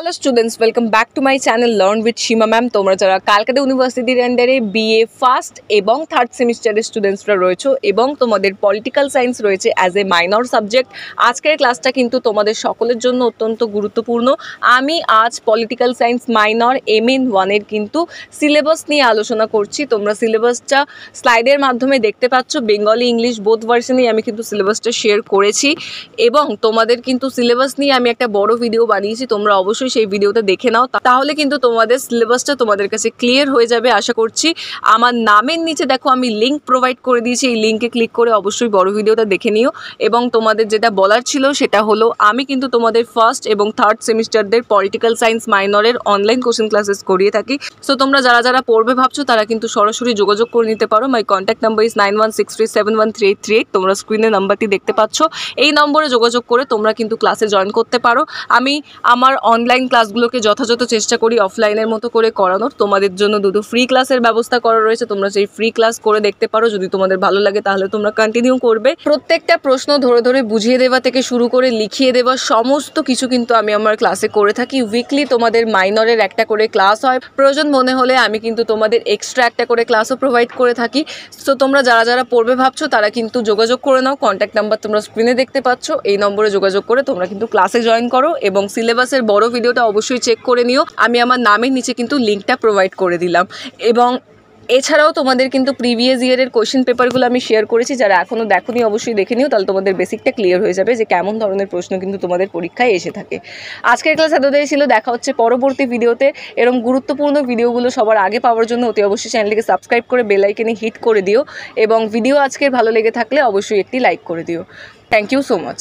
Hello students, welcome back to my channel learn with Seema ma'am. তোমরা যারা ক্যালকাটা ইউনিভার্সিটির আন্ডারে বিএ ফার্স্ট এবং থার্ড সেমিস্টারের স্টুডেন্টসরা রয়েছো এবং তোমাদের পলিটিক্যাল সায়েন্স রয়েছে অ্যাজ এ মাইনর সাবজেক্ট, আজকের ক্লাসটা কিন্তু তোমাদের সকলের জন্য অত্যন্ত গুরুত্বপূর্ণ। আমি আজ পলিটিক্যাল সায়েন্স মাইনর MN1-এর কিন্তু সিলেবাস নিয়ে আলোচনা করছি। তোমরা সিলেবাসটা স্লাইডের মাধ্যমে দেখতে পাচ্ছ, বেঙ্গলি ইংলিশ বোথ ভার্সনেই আমি কিন্তু সিলেবাসটা শেয়ার করেছি এবং তোমাদের কিন্তু সিলেবাস নিয়ে আমি একটা বড় ভিডিও বানিয়েছি, তোমরা অবশ্যই সেই ভিডিওটা দেখে নাও, তাহলে কিন্তু তোমাদের সিলেবাসটা তোমাদের কাছে ক্লিয়ার হয়ে যাবে আশা করছি। আমার নামের নিচে দেখো আমি লিঙ্ক প্রোভাইড করে দিয়েছি, এই লিঙ্কে ক্লিক করে অবশ্যই বড় ভিডিওটা দেখে নিও। এবং তোমাদের যেটা বলার ছিল সেটা হলো, আমি কিন্তু তোমাদের ফার্স্ট এবং থার্ড সেমিস্টারদের পলিটিক্যাল সায়েন্স মাইনরের অনলাইন কোচিং ক্লাসেস করিয়ে থাকি। সো তোমরা যারা যারা পড়বে ভাবছো তারা কিন্তু সরাসরি যোগাযোগ করে নিতে পারো। মাই কন্ট্যাক্ট নাম্বার ইজ 9163713838। তোমরা স্ক্রিনে নাম্বারটি দেখতে পাচ্ছ, এই নম্বরে যোগাযোগ করে তোমরা কিন্তু ক্লাসে জয়েন করতে পারো। আমি আমার অনলাইন ক্লাসগুলোকে যথাযথ চেষ্টা করি অফলাইনের মতো করে করানোর। তোমাদের জন্য দুটো ফ্রি ক্লাসের ব্যবস্থা করা রয়েছে, তোমরা সেই ফ্রি ক্লাস করে দেখতে পারো। যদি তোমাদের ভালো লাগে তাহলে তোমরা কন্টিনিউ করবে। প্রত্যেকটা প্রশ্ন ধরে ধরে বুঝিয়ে দেওয়া থেকে শুরু করে লিখিয়ে দেওয়া সমস্ত কিছু কিন্তু আমি আমার ক্লাসে করে থাকি। উইকলি তোমাদের মাইনরের একটা করে ক্লাস হয়, প্রয়োজন মনে হলে আমি কিন্তু তোমাদের এক্সট্রা একটা করে ক্লাসও প্রোভাইড করে থাকি। সো তোমরা যারা যারা পড়বে ভাবছো তারা কিন্তু যোগাযোগ করে নাও। কন্ট্যাক্ট নাম্বার তোমরা স্ক্রিনে দেখতে পাচ্ছ, এই নম্বরে যোগাযোগ করে তোমরা কিন্তু ক্লাসে জয়েন করো এবং সিলেবাসের বড় ভিডিওটা অবশ্যই চেক করে নিও। আমি আমার নামের নিচে কিন্তু লিঙ্কটা প্রোভাইড করে দিলাম। এবং এছাড়াও তোমাদের কিন্তু প্রিভিয়াস ইয়ারের কোয়েশ্চেন পেপারগুলো আমি শেয়ার করেছি, যারা এখনও দেখোনি অবশ্যই দেখে নিও, তাহলে তোমাদের বেসিকটা ক্লিয়ার হয়ে যাবে যে কেমন ধরনের প্রশ্ন কিন্তু তোমাদের পরীক্ষায় এসে থাকে। আজকের ক্লাস এতটাই ছিল, দেখা হচ্ছে পরবর্তী ভিডিওতে। এরকম গুরুত্বপূর্ণ ভিডিওগুলো সবার আগে পাওয়ার জন্য অতি অবশ্যই চ্যানেলটিকে সাবস্ক্রাইব করে বেল আইকনে হিট করে দিও এবং ভিডিও আজকের ভালো লেগে থাকলে অবশ্যই একটি লাইক করে দিও। Thank you so much.